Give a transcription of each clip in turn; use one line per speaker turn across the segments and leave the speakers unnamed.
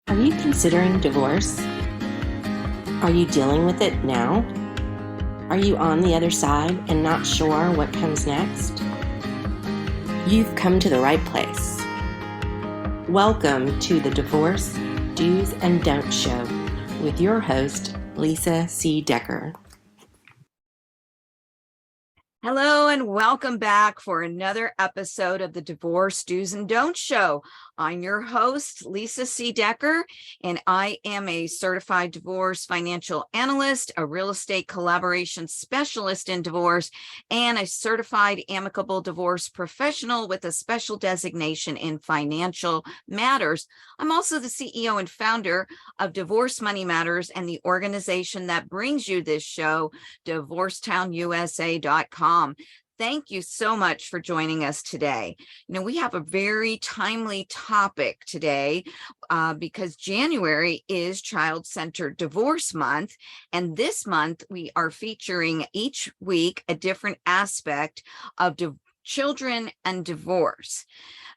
Are you considering divorce? Are you dealing with it now? Are you on the other side and not sure what comes next? You've come to the right place. Welcome to the Divorce Do's and Don'ts Show with your host, Lisa C. Decker.
Hello and welcome back for another episode of the Divorce Do's and Don'ts Show. I'm your host, Lisa C. Decker, and I am a certified divorce financial analyst, a real estate collaboration specialist in divorce, and a certified amicable divorce professional with a special designation in financial matters. I'm also the CEO and founder of Divorce Money Matters and the organization that brings you this show, DivorcetownUSA.com. Thank you so much for joining us today. We have a very timely topic today because January is Child-Centered Divorce Month. And this month, we are featuring each week a different aspect of children and divorce.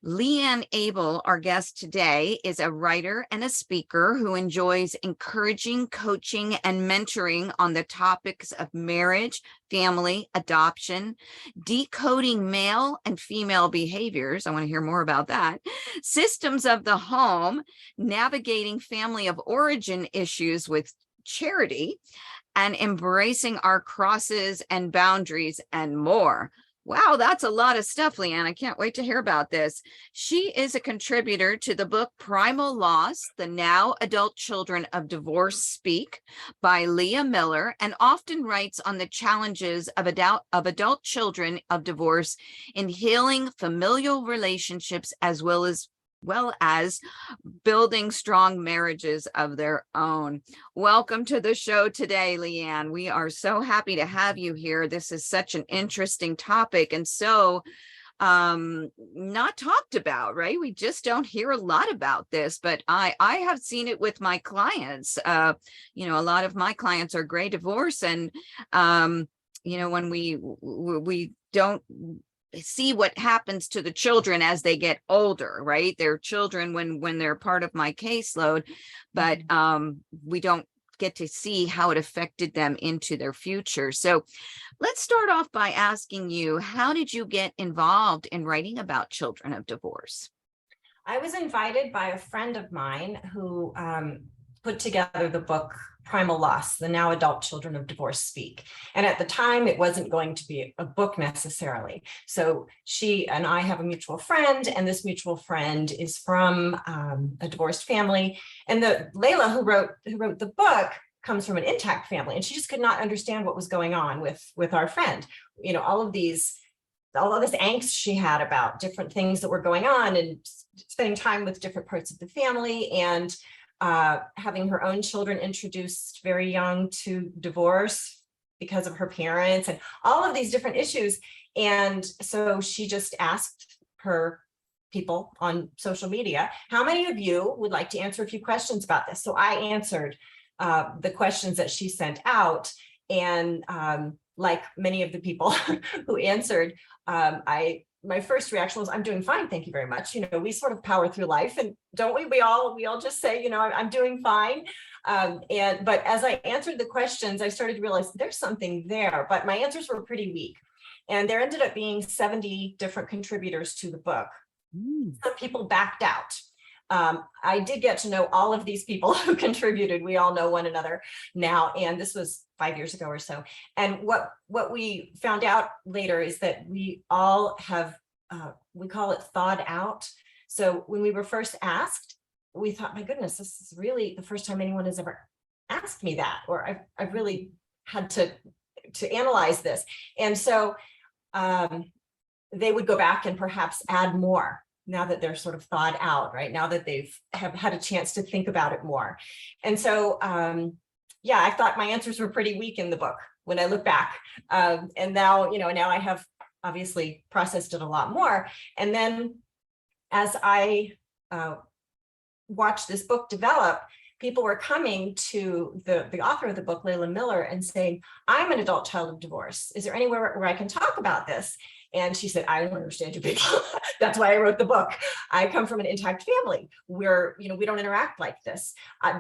LeAnne Abel, our guest today, is a writer and a speaker who enjoys encouraging, coaching, and mentoring on the topics of marriage, family, adoption, decoding male and female behaviors. I want to hear more about that. Systems of the home, navigating family of origin issues with charity, and embracing our crosses and boundaries and more. Wow, that's a lot of stuff, LeAnne. I can't wait to hear about this. She is a contributor to the book Primal, The Now Adult Children of Divorce Speak by Leah Miller, and often writes on the challenges of adult children of divorce in healing familial relationships as well as building strong marriages of their own. Welcome to the show today, LeAnne. We are so happy to have you here. This is such an interesting topic and so not talked about, right? We just don't hear a lot about this, but I have seen it with my clients. A lot of my clients are gray divorce, and when we don't see what happens to the children as they get older, right? They're children when they're part of my caseload, but we don't get to see how it affected them into their future. So let's start off by asking you, how did you get involved in writing about children of divorce?
I was invited by a friend of mine who put together the book Primal, The Now Adult Children of Divorce Speak. And at the time, it wasn't going to be a book necessarily. So she and I have a mutual friend, and this mutual friend is from a divorced family. And Layla, who wrote the book, comes from an intact family, and she just could not understand what was going on with our friend. All of this angst she had about different things that were going on, and spending time with different parts of the family, and having her own children introduced very young to divorce because of her parents, and all of these different issues. And so she just asked her people on social media, how many of you would like to answer a few questions about this? So I answered the questions that she sent out. And like many of the people who answered, my first reaction was, I'm doing fine, thank you very much. We sort of power through life, and don't we? We all just say, I'm doing fine. But as I answered the questions, I started to realize there's something there, but my answers were pretty weak. And there ended up being 70 different contributors to the book. Some people backed out. I did get to know all of these people who contributed. We all know one another now, and this was 5 years ago or so. And what we found out later is that we all have, we call it thawed out. So when we were first asked, we thought, my goodness, this is really the first time anyone has ever asked me that, or I've really had to analyze this. And so they would go back and perhaps add more, now that they're sort of thawed out, right? Now that have had a chance to think about it more. And so, I thought my answers were pretty weak in the book when I look back. And now, now I have obviously processed it a lot more. And then as I watched this book develop, people were coming to the author of the book, Layla Miller, and saying, I'm an adult child of divorce. Is there anywhere where I can talk about this? And she said, I don't understand you people. That's why I wrote the book. I come from an intact family where, we don't interact like this.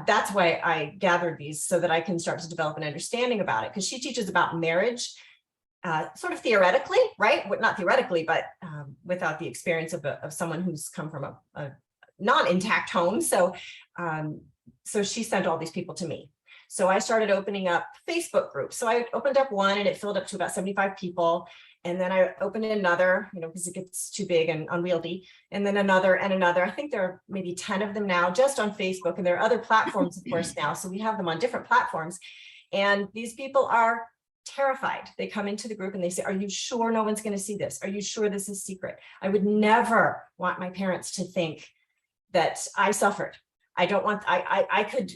That's why I gathered these so that I can start to develop an understanding about it. Because she teaches about marriage, sort of theoretically, right? Not theoretically, but without the experience of someone who's come from a non-intact home. So she sent all these people to me. So I started opening up Facebook groups. So I opened up one and it filled up to about 75 people. And then I opened another, because it gets too big and unwieldy. And then another and another. I think there are maybe 10 of them now just on Facebook. And there are other platforms, of course, now. So we have them on different platforms. And these people are terrified. They come into the group and they say, are you sure no one's going to see this? Are you sure this is secret? I would never want my parents to think that I suffered. I don't want, I could,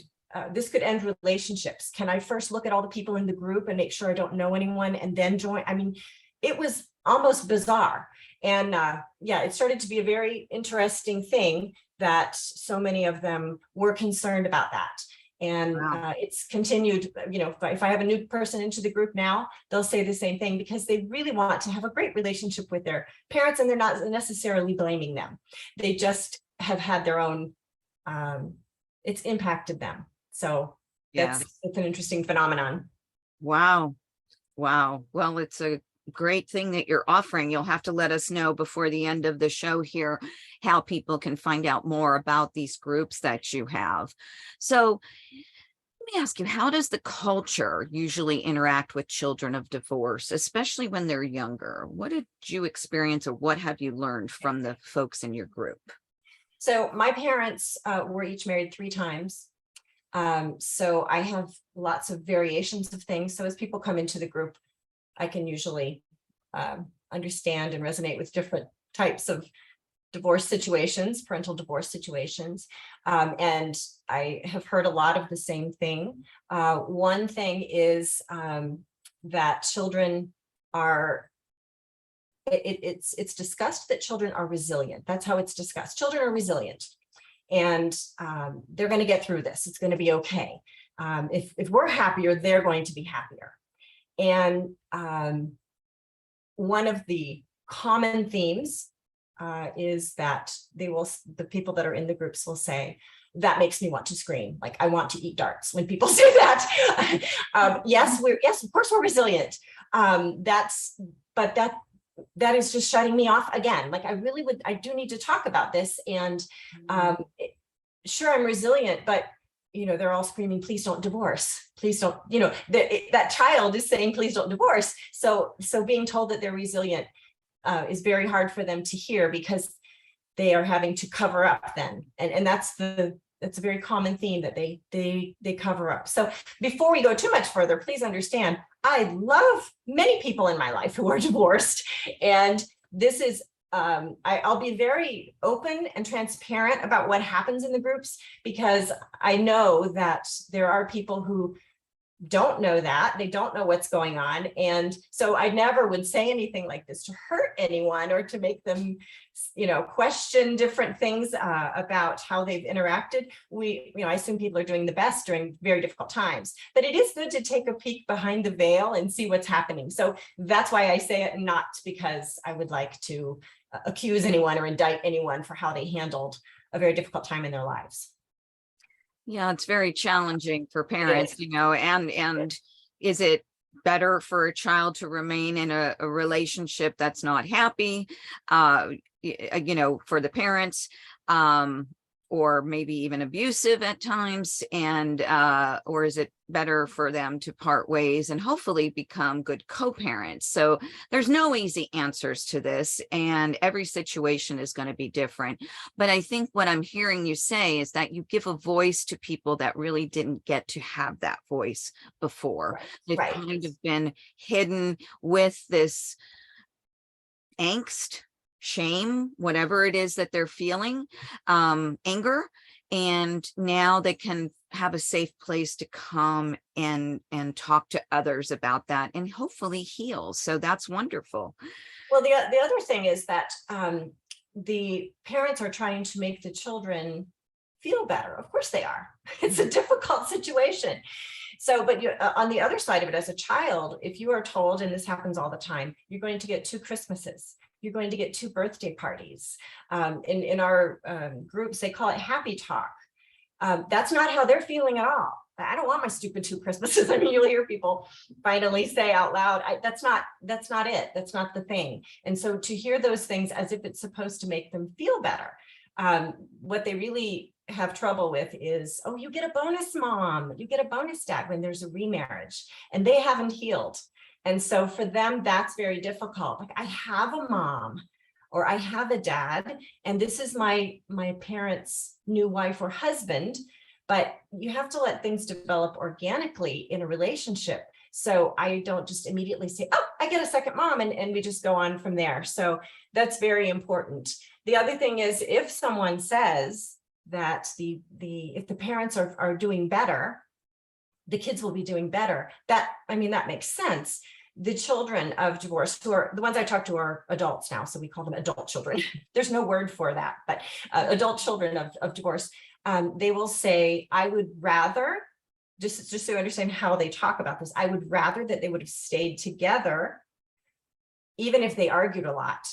this could end relationships. Can I first look at all the people in the group and make sure I don't know anyone and then join? I mean, it was almost bizarre. And it started to be a very interesting thing that so many of them were concerned about that. And
Wow.
It's continued, if I have a new person into the group now, they'll say the same thing because they really want to have a great relationship with their parents and they're not necessarily blaming them. They just have had their own, it's impacted them. So it's an interesting phenomenon.
Wow. Well, it's a great thing that you're offering. You'll have to let us know before the end of the show here how people can find out more about these groups that you have. So let me ask you, how does the culture usually interact with children of divorce, especially when they're younger? What did you experience or what have you learned from the folks in your group?
So my parents were each married 3 times. So I have lots of variations of things. So as people come into the group, I can usually understand and resonate with different types of divorce situations, parental divorce situations. And I have heard a lot of the same thing. One thing is that children are, it's discussed that children are resilient. That's how it's discussed. Children are resilient and they're going to get through this. It's going to be okay. If we're happier, they're going to be happier. And one of the common themes is that the people that are in the groups will say, that makes me want to scream. Like, I want to eat darts when people say that. Yes, of course we're resilient. But that is just shutting me off again. Like, I do need to talk about this. And sure, I'm resilient, but they're all screaming, please don't divorce. Please don't, that child is saying, please don't divorce. So being told that they're resilient is very hard for them to hear because they are having to cover up then. And that's a very common theme that they cover up. So before we go too much further, please understand, I love many people in my life who are divorced. And this is, I'll be very open and transparent about what happens in the groups, because I know that there are people who don't know that. They don't know what's going on. And so I never would say anything like this to hurt anyone or to make them, question different things about how they've interacted. I assume people are doing the best during very difficult times, but it is good to take a peek behind the veil and see what's happening. So that's why I say it, not because I would like to accuse anyone or indict anyone for how they handled a very difficult time in their lives.
Yeah, it's very challenging for parents, and is it better for a child to remain in a relationship that's not happy, for the parents, or maybe even abusive at times, and or is it better for them to part ways and hopefully become good co-parents? So there's no easy answers to this, and every situation is going to be different. But I think what I'm hearing you say is that you give a voice to people that really didn't get to have that voice before. They've kind of been hidden with this angst, shame, whatever it is that they're feeling, anger, and now they can have a safe place to come and talk to others about that and hopefully heal. So that's wonderful.
Well, the other thing is that the parents are trying to make the children feel better. Of course they are. It's a difficult situation. So, but on the other side of it, as a child, if you are told, and this happens all the time, you're going to get 2 Christmases, you're going to get 2 birthday parties. In our groups, they call it happy talk. That's not how they're feeling at all. I don't want my stupid 2 Christmases. I mean, you'll hear people finally say out loud, that's not it. That's not the thing. And so to hear those things as if it's supposed to make them feel better, what they really have trouble with is, oh, you get a bonus mom, you get a bonus dad when there's a remarriage and they haven't healed. And so for them, that's very difficult. Like, I have a mom or I have a dad, and this is my parents' new wife or husband, but you have to let things develop organically in a relationship. So I don't just immediately say, oh, I get a second mom, and we just go on from there. So that's very important. The other thing is, if someone says that if the parents are doing better, the kids will be doing better, that makes sense. The children of divorce, who are the ones I talk to, are adults now, so we call them adult children. There's no word for that, but adult children of divorce, they will say, I would rather, just so you understand how they talk about this, I would rather that they would have stayed together, even if they argued a lot,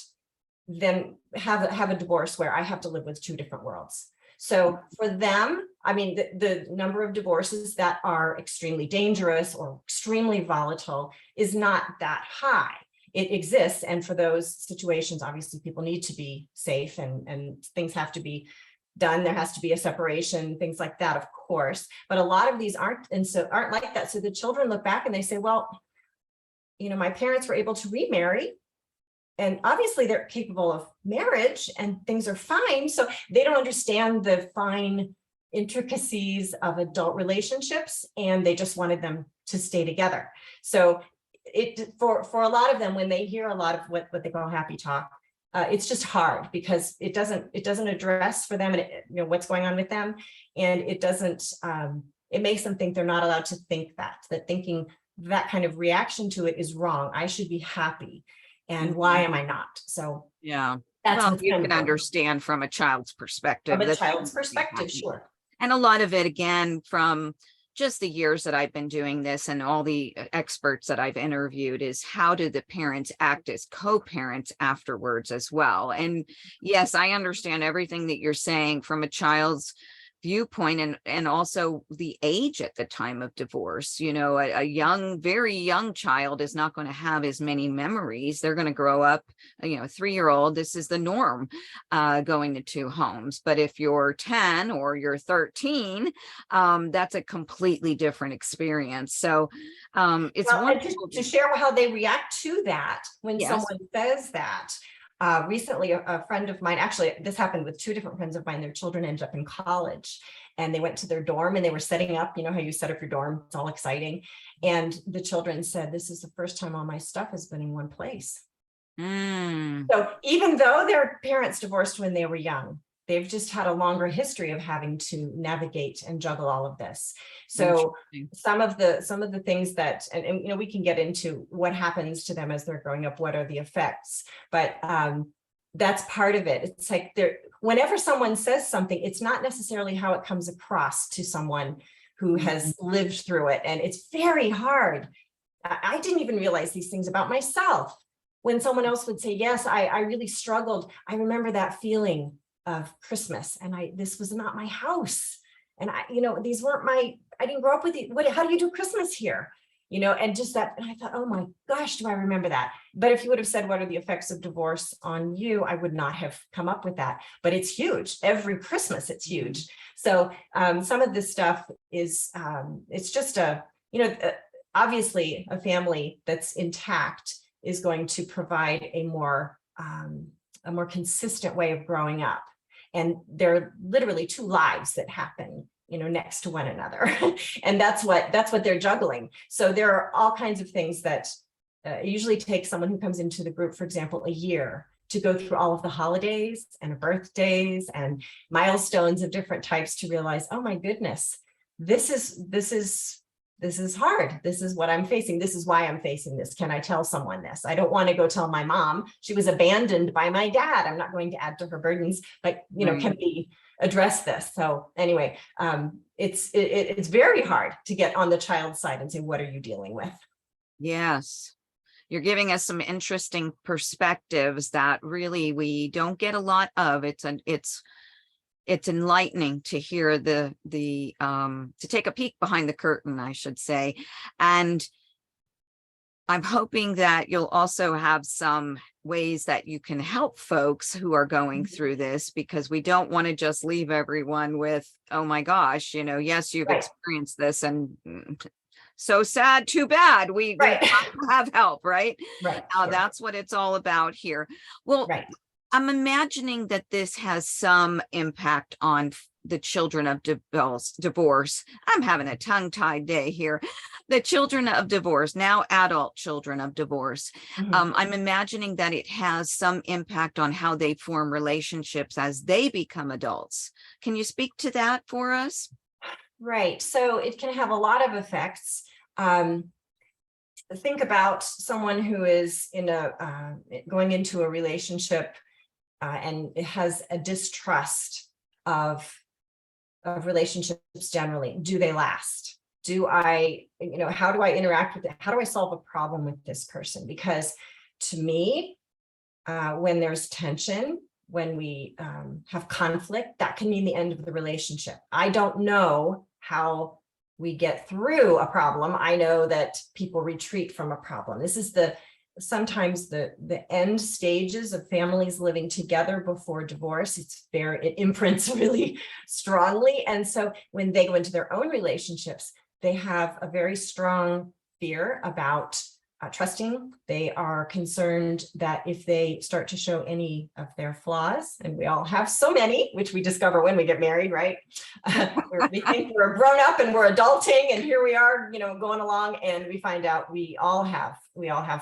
than have a divorce where I have to live with 2 different worlds. So for them, the number of divorces that are extremely dangerous or extremely volatile is not that high. It exists. And for those situations, obviously people need to be safe and things have to be done. There has to be a separation, things like that, of course. But a lot of these aren't like that. So the children look back and they say, well, my parents were able to remarry, and obviously they're capable of marriage and things are fine. So they don't understand the fine intricacies of adult relationships, and they just wanted them to stay together. So for a lot of them, when they hear a lot of what they call happy talk, it's just hard because it doesn't address for them and what's going on with them, and it makes them think they're not allowed to think that thinking that kind of reaction to it is wrong. I should be happy. And why am I not? So
yeah,
that's
you can understand from a child's perspective.
From a child's perspective, sure.
And a lot of it, again, from just the years that I've been doing this and all the experts that I've interviewed, is how do the parents act as co-parents afterwards as well? And yes, I understand everything that you're saying from a child's viewpoint, and also the age at the time of divorce. A very young child is not going to have as many memories. They're going to grow up, a 3-year-old, this is the norm, going to 2 homes. But if you're 10 or you're 13, that's a completely different experience. So it's wonderful
to share how they react to that when
Yes.
someone says that. Recently, a friend of mine, actually, this happened with 2 different friends of mine. Their children ended up in college, and they went to their dorm and they were setting up, how you set up your dorm, it's all exciting. And the children said, this is the first time all my stuff has been in one place. So even though their parents divorced when they were young, they've just had a longer history of having to navigate and juggle all of this. So some of the things that, and we can get into what happens to them as they're growing up, what are the effects, but that's part of it. It's like whenever someone says something, it's not necessarily how it comes across to someone who has lived through it. And it's very hard. I didn't even realize these things about myself. When someone else would say, yes, I really struggled. I remember that feeling of Christmas, and this was not my house, and these weren't I didn't grow up with you. How do you do Christmas here? And just that, and I thought, oh my gosh, do I remember that? But if you would have said, what are the effects of divorce on you, I would not have come up with that. But it's huge. Every Christmas, it's huge. So some of this stuff is, it's just obviously a family that's intact is going to provide a more consistent way of growing up. And there are literally 2 lives that happen, next to one another. And that's what they're juggling. So there are all kinds of things that usually take someone who comes into the group, for example, a year to go through all of the holidays and birthdays and milestones of different types to realize, oh my goodness, this is this is hard. This is what I'm facing. This is why I'm facing this. Can I tell someone this? I don't want to go tell my mom. She was abandoned by my dad. I'm not going to add to her burdens, but can we address this? So anyway, it's very hard to get on the child's side and say, what are you dealing with?
Yes. You're giving us some interesting perspectives that really we don't get a lot of. It's enlightening to hear to take a peek behind the curtain, I should say. And I'm hoping that you'll also have some ways that you can help folks who are going through this, because we don't want to just leave everyone with, oh my gosh, yes, you've experienced this and so sad, too bad. We have to have help, right?
Right.
That's what it's all about here. Well, I'm imagining that this has some impact on the children of divorce. I'm having a tongue-tied day here. The children of divorce, now adult children of divorce. I'm imagining that it has some impact on how they form relationships as they become adults. Can you speak to that for us?
Right. So it can have a lot of effects. Think about someone who is going into a relationship and it has a distrust of relationships generally. Do they last? How do I interact with it? How do I solve a problem with this person? Because to me, when there's tension, when we have conflict, that can mean the end of the relationship. I don't know how we get through a problem. I know that people retreat from a problem. This is sometimes the end stages of families living together before divorce. It imprints really strongly. And so when they go into their own relationships, they have a very strong fear about trusting. They are concerned that if they start to show any of their flaws, and we all have so many, which we discover when we get married, right? We think we're grown up and we're adulting, and here we are, going along, and we find out we all have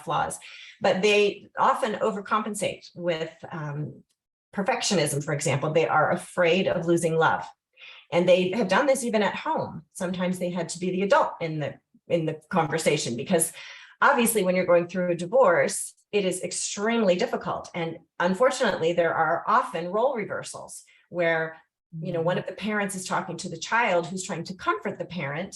flaws. But they often overcompensate with perfectionism, for example. They are afraid of losing love. And they have done this even at home. Sometimes they had to be the adult in the conversation, because obviously, when you're going through a divorce, it is extremely difficult. And unfortunately, there are often role reversals where, one of the parents is talking to the child who's trying to comfort the parent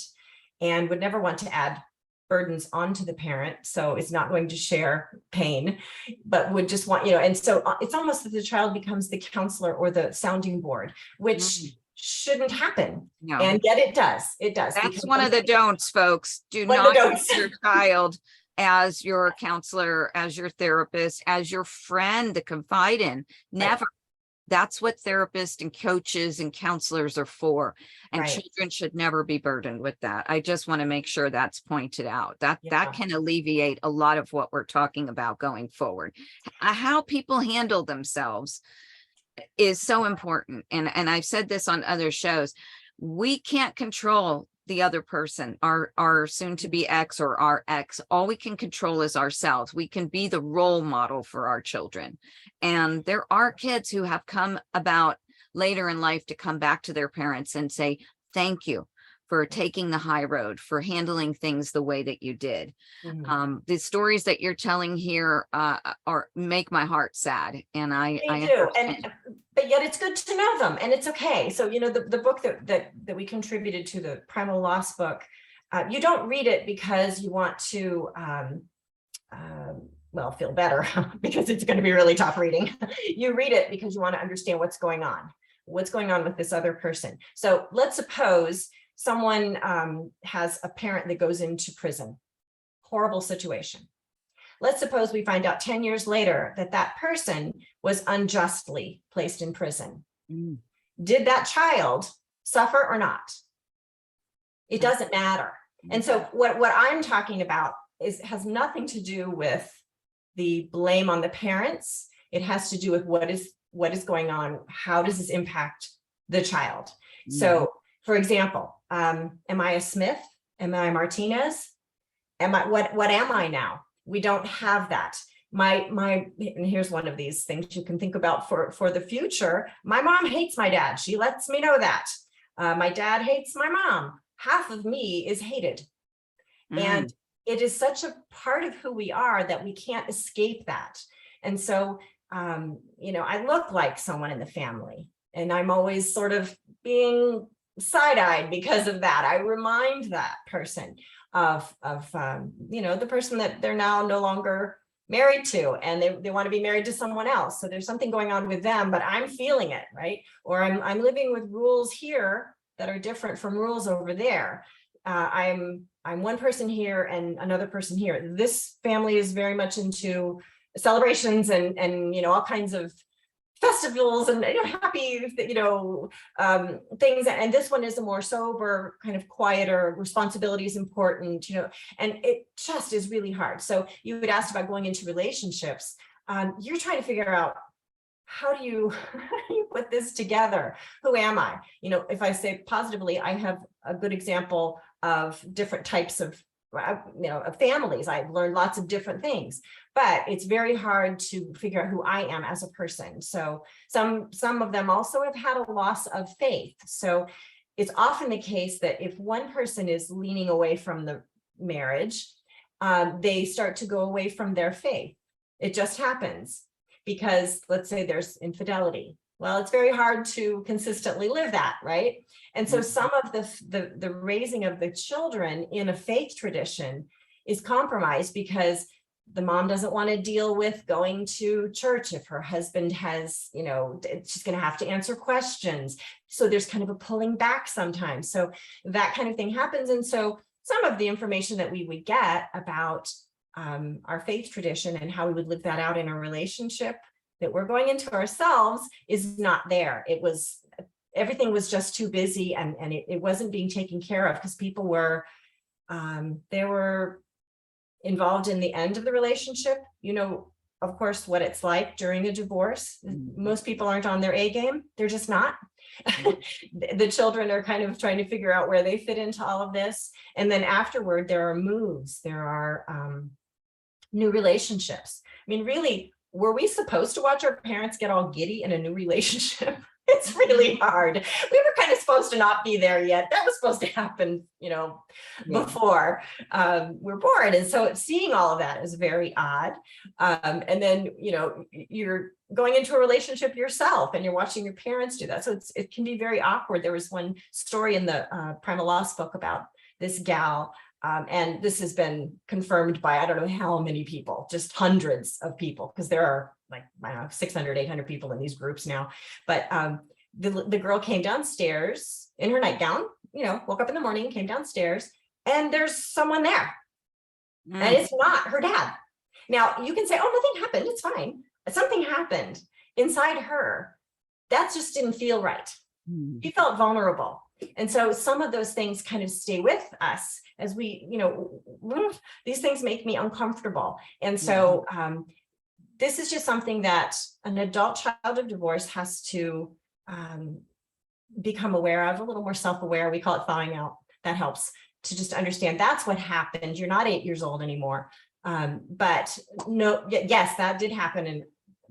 and would never want to add burdens onto the parent. So it's not going to share pain, but would just want, and so it's almost that the child becomes the counselor or the sounding board, which shouldn't happen. No. And yet it does. It does.
That's one of the don'ts, folks. Do not use your child as your counselor, as your therapist, as your friend to confide in. Never. Right. That's what therapists and coaches and counselors are for. And children should never be burdened with that. I just want to make sure that's pointed out. That can alleviate a lot of what we're talking about going forward. How people handle themselves is so important. And I've said this on other shows. We can't control the other person, our soon to be ex or our ex. All we can control is ourselves. We can be the role model for our children. And there are kids who have come about later in life to come back to their parents and say, thank you for taking the high road, for handling things the way that you did. The stories that you're telling here make my heart sad. And I
do. But yet it's good to know them, and it's okay. So, the book that we contributed to, the Primal Loss book, you don't read it because you want to, feel better because it's going to be really tough reading. You read it because you want to understand what's going on with this other person. So let's suppose someone has a parent that goes into prison. Horrible situation. Let's suppose we find out 10 years later that person was unjustly placed in prison. Did that child suffer or not? It doesn't matter. And so what I'm talking about has nothing to do with the blame on the parents. It has to do with what is going on. How does this impact the child? So, for example, am I a Smith? Am I Martinez? What am I now? We don't have that. And here's one of these things you can think about for the future. My mom hates my dad. She lets me know that. My dad hates my mom. Half of me is hated. And it is such a part of who we are that we can't escape that. And so, I look like someone in the family, and I'm always sort of being side-eyed because of that. I remind that person of the person that they're now no longer married to, and they want to be married to someone else. So there's something going on with them, but I'm feeling it, right? Or I'm living with rules here that are different from rules over there. I'm one person here and another person here. This family is very much into celebrations and all kinds of festivals and happy things, and this one is a more sober, kind of quieter. Responsibility is important, and it just is really hard. So you had asked about going into relationships. You're trying to figure out, how do you put this together? Who am I? If I say positively, I have a good example of different types of families. I've learned lots of different things, but it's very hard to figure out who I am as a person. So some of them also have had a loss of faith. So it's often the case that if one person is leaning away from the marriage, they start to go away from their faith. It just happens because, let's say, there's infidelity. Well, it's very hard to consistently live that, right? And so some of the raising of the children in a faith tradition is compromised because the mom doesn't want to deal with going to church if her husband has, she's going to have to answer questions. So there's kind of a pulling back sometimes. So that kind of thing happens. And so some of the information that we would get about our faith tradition and how we would live that out in a relationship that we're going into ourselves is not there. Everything was just too busy, and it wasn't being taken care of because people were, they were involved in the end of the relationship. Of course, what it's like during a divorce. Most people aren't on their A game. They're just not. The children are kind of trying to figure out where they fit into all of this. And then afterward, there are moves. There are new relationships. I mean, really, were we supposed to watch our parents get all giddy in a new relationship? It's really hard. We were kind of supposed to not be there yet. That was supposed to happen, before we're born. And so seeing all of that is very odd. And then, you're going into a relationship yourself and you're watching your parents do that. So it can be very awkward. There was one story in the Primal book about this gal. And this has been confirmed by, I don't know how many people, just hundreds of people, because there are 600, 800 people in these groups now. But the girl came downstairs in her nightgown, woke up in the morning, came downstairs, and there's someone there. And it's not her dad. Now, you can say, oh, nothing happened. It's fine. Something happened inside her. That just didn't feel right. She felt vulnerable. And so some of those things kind of stay with us as we, these things make me uncomfortable. And so this is just something that an adult child of divorce has to become aware of, a little more self-aware. We call it thawing out. That helps to just understand that's what happened. You're not 8 years old anymore. But no, yes, that did happen. And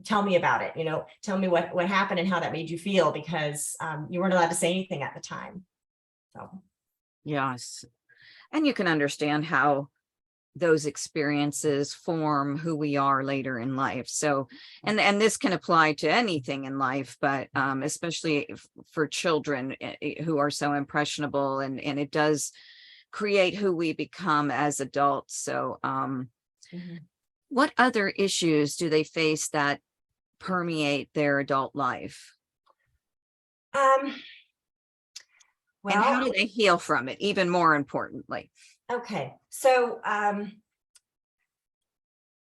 tell me about it. Tell me what happened and how that made you feel, because you weren't allowed to say anything at the time. So,
yes. And you can understand how those experiences form who we are later in life. So, and this can apply to anything in life, but especially for children who are so impressionable, and it does create who we become as adults. So, what other issues do they face that permeate their adult life?
Well,
and how do they heal from it, even more importantly?
Okay, so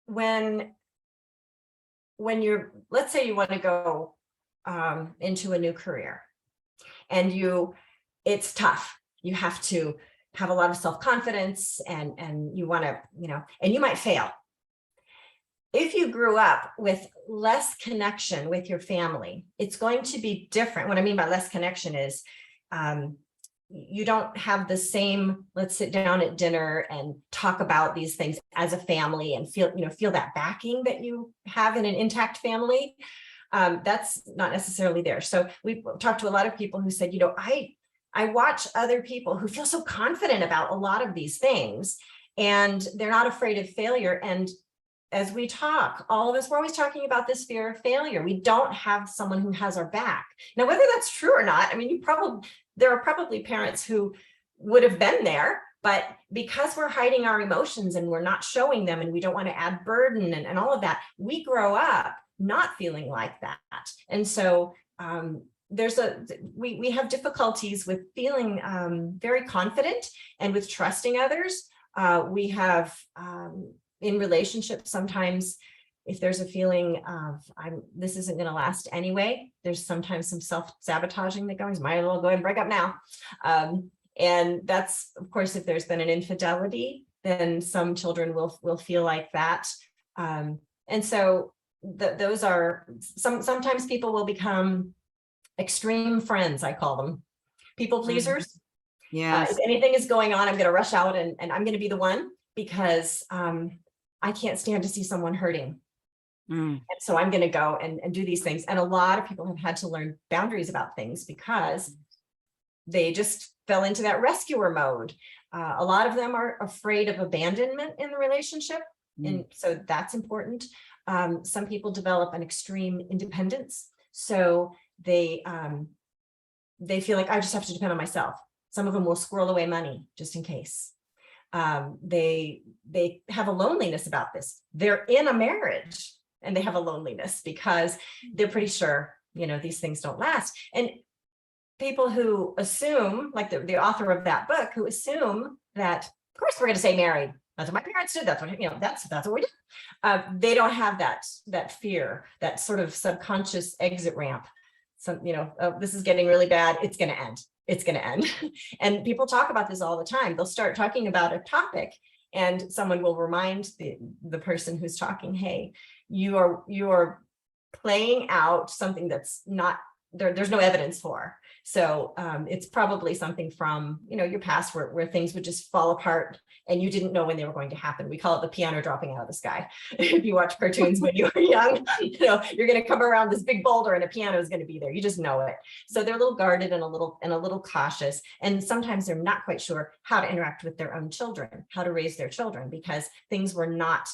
when you're, let's say you want to go into a new career, and it's tough. You have to have a lot of self-confidence, and you want to, and you might fail. If you grew up with less connection with your family, it's going to be different. What I mean by less connection is you don't have the same, let's sit down at dinner and talk about these things as a family and feel that backing that you have in an intact family. That's not necessarily there. So we talked to a lot of people who said, I watch other people who feel so confident about a lot of these things, and they're not afraid of failure. And as we talk, all of us, we're always talking about this fear of failure. We don't have someone who has our back. Now, whether that's true or not, I mean, there are probably parents who would have been there, but because we're hiding our emotions and we're not showing them and we don't want to add burden and all of that, we grow up not feeling like that. And so we have difficulties with feeling very confident and with trusting others. We have in relationships, sometimes if there's a feeling of this isn't going to last anyway, there's sometimes some self-sabotaging that goes, might as well go ahead and break up now. And that's, of course, if there's been an infidelity, then some children will feel like that. And so those are sometimes people will become extreme friends, I call them people pleasers.
Yes.
If anything is going on, I'm going to rush out and I'm going to be the one, because I can't stand to see someone hurting. And so I'm going to go and do these things. And a lot of people have had to learn boundaries about things because they just fell into that rescuer mode. A lot of them are afraid of abandonment in the relationship. And so that's important. Some people develop an extreme independence. So they feel like I just have to depend on myself. Some of them will squirrel away money just in case. They have a loneliness about this. They're in a marriage and they have a loneliness because they're pretty sure, these things don't last. And people who assume, like the author of that book, who assume that, of course, we're going to say married. That's what my parents did. That's what, that's what we did. They don't have that fear, that sort of subconscious exit ramp. So, this is getting really bad. It's going to end. It's going to end. And people talk about this all the time. They'll start talking about a topic and someone will remind the person who's talking, hey, you are playing out something that's not there's no evidence for. So it's probably something from, your past where things would just fall apart and you didn't know when they were going to happen. We call it the piano dropping out of the sky. If you watch cartoons when you were young, you're going to come around this big boulder and a piano is going to be there. You just know it. So they're a little guarded and a little cautious. And sometimes they're not quite sure how to interact with their own children, how to raise their children, because things were not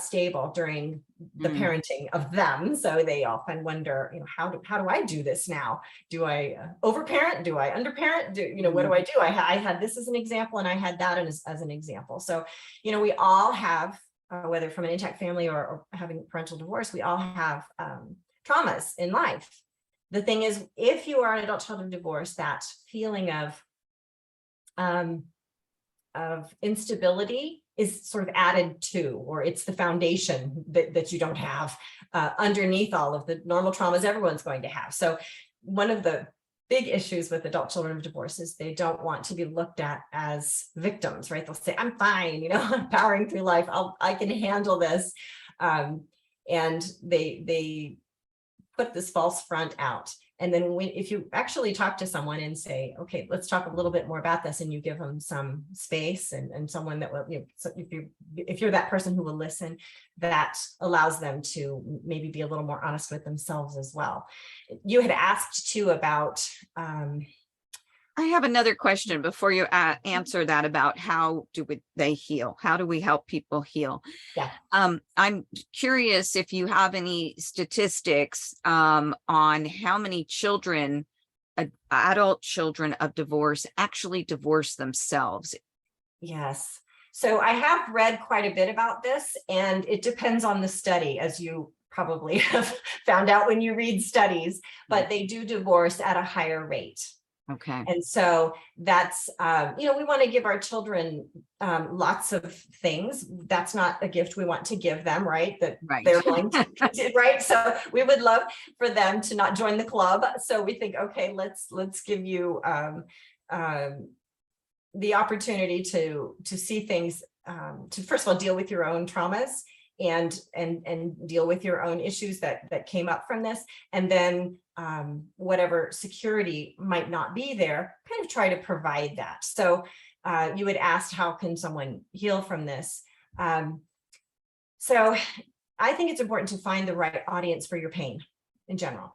stable during the parenting of them. So they often wonder, how do I do this now? Do I overparent? Do I underparent? What do I do? I had this as an example and I had that as an example. So, we all have, whether from an intact family or having parental divorce, we all have traumas in life. The thing is, if you are an adult child of divorce, that feeling of instability is sort of added to, or it's the foundation that you don't have underneath all of the normal traumas everyone's going to have. So one of the big issues with adult children of divorce is they don't want to be looked at as victims, right? They'll say, I'm fine, I'm powering through life. I can handle this. And they put this false front out. And then if you actually talk to someone and say, okay, let's talk a little bit more about this, and you give them some space and someone that will, so if you're that person who will listen, that allows them to maybe be a little more honest with themselves as well. You had asked too about,
I have another question before you answer that about how they heal? How do we help people heal?
Yeah.
I'm curious if you have any statistics on how many children, adult children of divorce, actually divorce themselves.
Yes. So I have read quite a bit about this, and it depends on the study, as you probably have found out when you read studies, but they do divorce at a higher rate.
Okay.
And so that's, we want to give our children lots of things. That's not a gift we want to give them, right?
Right.
They're going to, right? So we would love for them to not join the club. So we think, okay, let's give you the opportunity to see things, to first of all, deal with your own traumas and deal with your own issues that came up from this. And then whatever security might not be there, kind of try to provide that. So you had asked, how can someone heal from this? So I think it's important to find the right audience for your pain in general.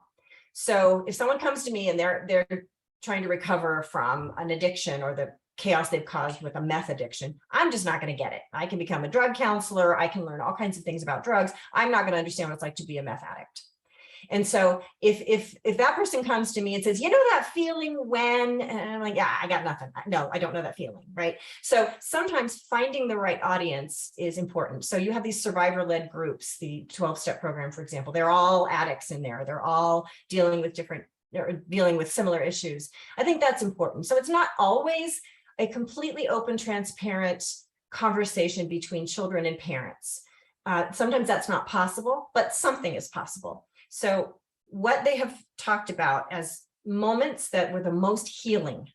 So if someone comes to me and they're trying to recover from an addiction, or chaos they've caused with a meth addiction. I'm just not going to get it. I can become a drug counselor. I can learn all kinds of things about drugs. I'm not going to understand what it's like to be a meth addict. And so if that person comes to me and says, you know that feeling when, and I'm like, yeah, I got nothing. No, I don't know that feeling, right? So sometimes finding the right audience is important. So you have these survivor-led groups, the 12-step program, for example, they're all addicts in there. They're all dealing with similar issues. I think that's important. So it's not always a completely open, transparent conversation between children and parents. Sometimes that's not possible, but something is possible. So what they have talked about as moments that were the most healing,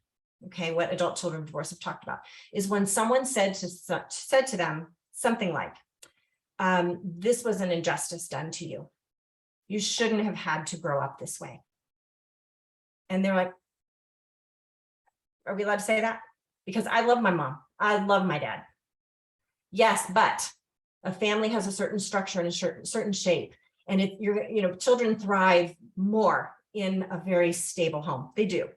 okay, what adult children of divorce have talked about, is when someone said to them something like, this was an injustice done to you. You shouldn't have had to grow up this way. And they're like, are we allowed to say that? Because I love my mom. I love my dad. Yes, but a family has a certain structure and a certain shape. And if children thrive more in a very stable home. They do.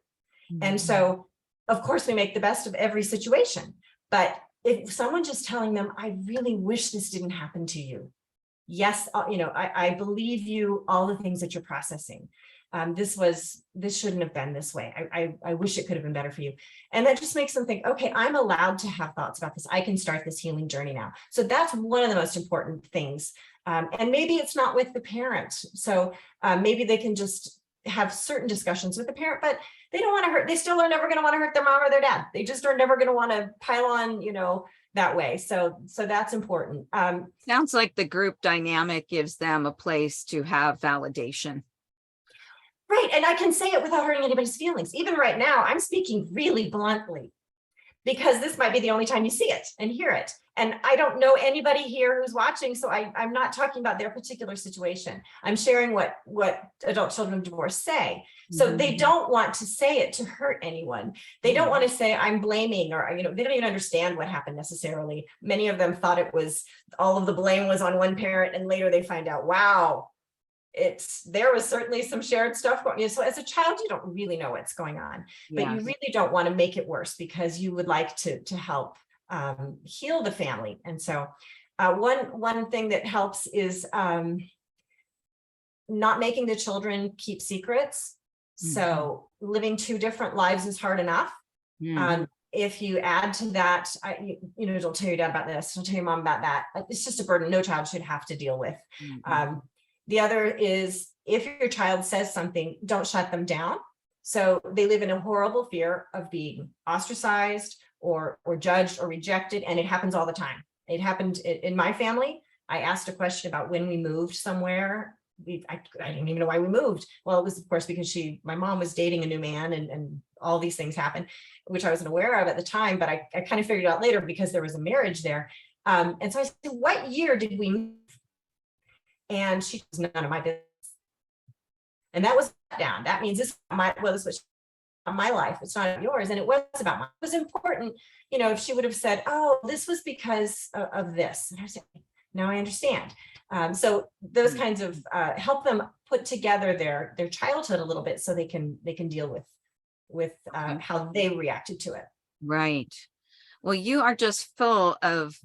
Mm-hmm. And so, of course, we make the best of every situation. But if someone just telling them, I really wish this didn't happen to you. Yes, I believe you, all the things that you're processing. This shouldn't have been this way. I wish it could have been better for you. And that just makes them think, okay, I'm allowed to have thoughts about this. I can start this healing journey now. So that's one of the most important things. And maybe it's not with the parent. So maybe they can just have certain discussions with the parent, but they don't want to hurt. They still are never going to want to hurt their mom or their dad. They just are never going to want to pile on, that way. So that's important.
Sounds like the group dynamic gives them a place to have validation.
Right. And I can say it without hurting anybody's feelings. Even right now, I'm speaking really bluntly because this might be the only time you see it and hear it. And I don't know anybody here who's watching, so I'm not talking about their particular situation. I'm sharing what adult children of divorce say. So mm-hmm. They don't want to say it to hurt anyone. They don't want to say I'm blaming, or they don't even understand what happened necessarily. Many of them thought it was all of the blame was on one parent, and later they find out, wow, there was certainly some shared stuff going on. So as a child, you don't really know what's going on, but you really don't want to make it worse because you would like to help heal the family. And so one thing that helps is not making the children keep secrets. Mm-hmm. So living two different lives is hard enough. Mm-hmm. If you add to that, don't tell your dad about this, don't tell your mom about that. It's just a burden no child should have to deal with. Mm-hmm. The other is if your child says something, don't shut them down. So they live in a horrible fear of being ostracized or judged or rejected. And it happens all the time. It happened in my family. I asked a question about when we moved somewhere. I didn't even know why we moved. Well, it was, of course, because my mom was dating a new man and all these things happened, which I wasn't aware of at the time, but I kind of figured out later because there was a marriage there. And so I said, what year did we move? And she was none of my business. And that was down. That means this was my life. It's not yours. And it was about mine. It was important, if she would have said, oh, this was because of this. And I said, now I understand. So those kinds of help them put together their childhood a little bit so they can deal with how they reacted to it.
Right. Well, you are just full of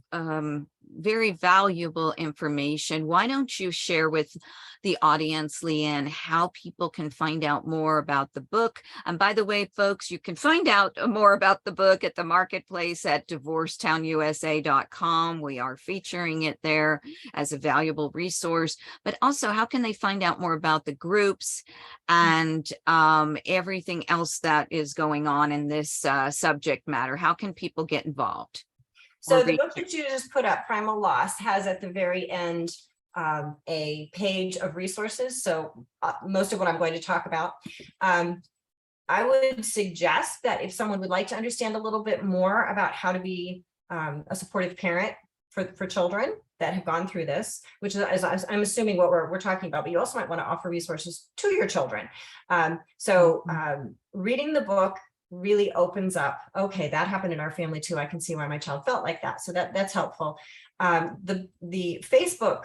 very valuable information. Why don't you share with the audience, LeAnne, how people can find out more about the book? And by the way, folks, you can find out more about the book at the marketplace at divorcetownusa.com. We are featuring it there as a valuable resource. But also, how can they find out more about the groups and everything else that is going on in this subject matter? How can people get involved?
So the book that you just put up, Primal Loss, has at the very end a page of resources. So most of what I'm going to talk about. I would suggest that if someone would like to understand a little bit more about how to be a supportive parent for children that have gone through this, which is I'm assuming what we're talking about, but you also might want to offer resources to your children. Reading the book really opens up, okay, that happened in our family too. I can see why my child felt like that. So that's helpful. The Facebook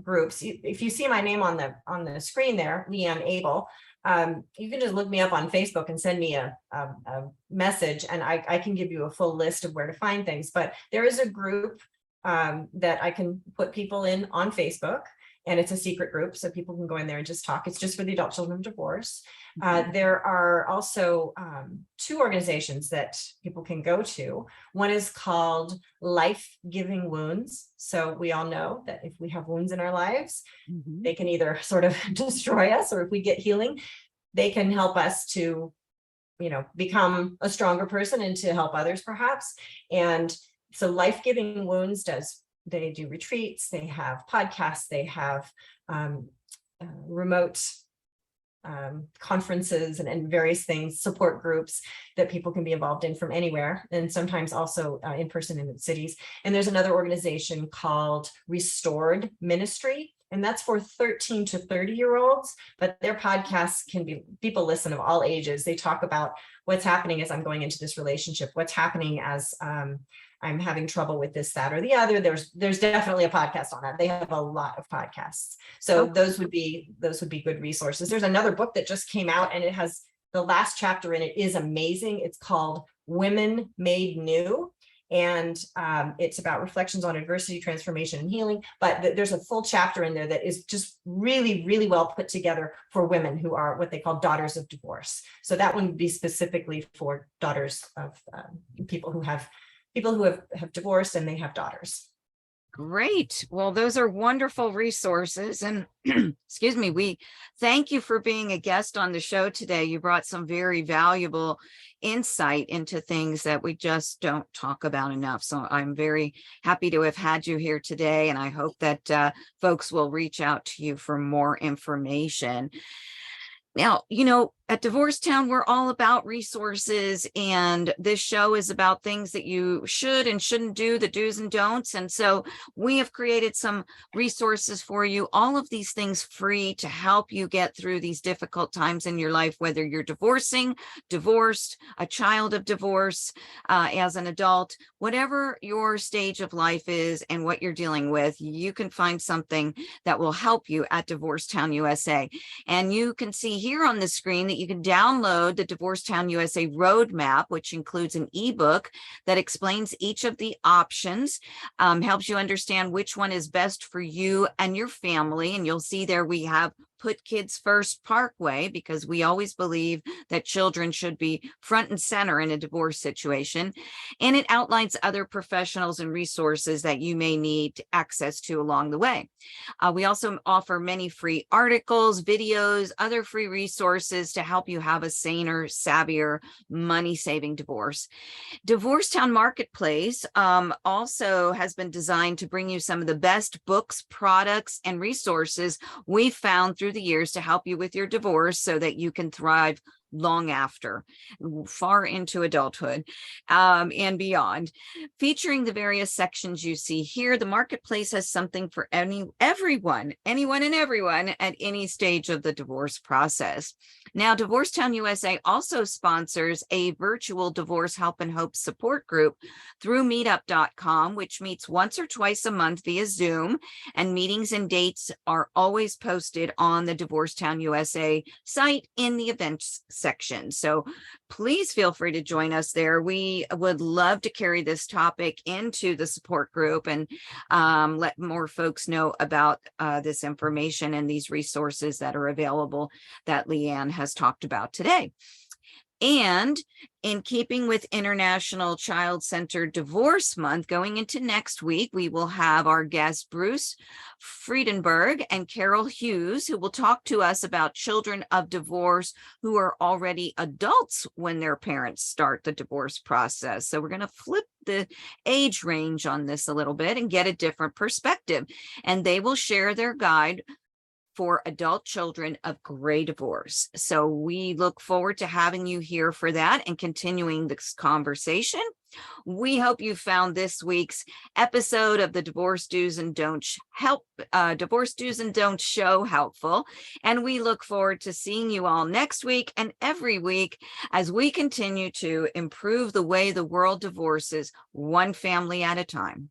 groups, if you see my name on the screen there, LeAnne Abel, you can just look me up on Facebook and send me a message, and I can give you a full list of where to find things. But there is a group that I can put people in on Facebook, and it's a secret group, so people can go in there and just talk. It's just for the adult children of divorce. There are also 2 organizations that people can go to. One is called Life Giving Wounds. So we all know that if we have wounds in our lives, they can either sort of destroy us, or if we get healing, they can help us to, become a stronger person and to help others perhaps. And so Life Giving Wounds they do retreats, they have podcasts, they have remote conferences and various things, support groups that people can be involved in from anywhere, and sometimes also in person in the cities. And there's another organization called Restored Ministry, and that's for 13 to 30-year-olds, but their podcasts people listen of all ages. They talk about what's happening as I'm going into this relationship, what's happening as I'm having trouble with this, that, or the other. There's definitely a podcast on that. They have a lot of podcasts. So those would be good resources. There's another book that just came out, and it has the last chapter in it is amazing. It's called Women Made New. And it's about reflections on adversity, transformation, and healing. But there's a full chapter in there that is just really, really well put together for women who are what they call daughters of divorce. So that one would be specifically for daughters of people who have divorced and they have daughters.
Great. Well, those are wonderful resources. And excuse me, we thank you for being a guest on the show today. You brought some very valuable insight into things that we just don't talk about enough. So I'm very happy to have had you here today. And I hope that folks will reach out to you for more information. Now, at Divorce Town, we're all about resources, and this show is about things that you should and shouldn't do, the do's and don'ts. And so we have created some resources for you, all of these things free to help you get through these difficult times in your life, whether you're divorcing, divorced, a child of divorce, as an adult, whatever your stage of life is and what you're dealing with, you can find something that will help you at Divorce Town USA. And you can see here on the screen that you can download the Divorce Town USA roadmap, which includes an ebook that explains each of the options, helps you understand which one is best for you and your family. And you'll see there we have Put Kids First Parkway, because we always believe that children should be front and center in a divorce situation. And it outlines other professionals and resources that you may need access to along the way. We also offer many free articles, videos, other free resources to help you have a saner, savvier, money-saving divorce. Divorce Town Marketplace also has been designed to bring you some of the best books, products, and resources we've found through the years to help you with your divorce so that you can thrive long after, far into adulthood, and beyond. Featuring the various sections you see here, the marketplace has something for anyone and everyone at any stage of the divorce process. Now, Divorce Town USA also sponsors a virtual divorce help and hope support group through meetup.com, which meets once or twice a month via Zoom, and meetings and dates are always posted on the Divorce Town USA site in the events section. So please feel free to join us there. We would love to carry this topic into the support group and let more folks know about this information and these resources that are available that LeAnne has talked about today. And in keeping with International Child-Centered Divorce Month, going into next week, we will have our guests Bruce Friedenberg and Carol Hughes, who will talk to us about children of divorce who are already adults when their parents start the divorce process. So we're going to flip the age range on this a little bit and get a different perspective. And they will share their guide for adult children of gray divorce. So we look forward to having you here for that and continuing this conversation. We hope you found this week's episode of the Divorce Do's and Don'ts show helpful. And we look forward to seeing you all next week and every week as we continue to improve the way the world divorces one family at a time.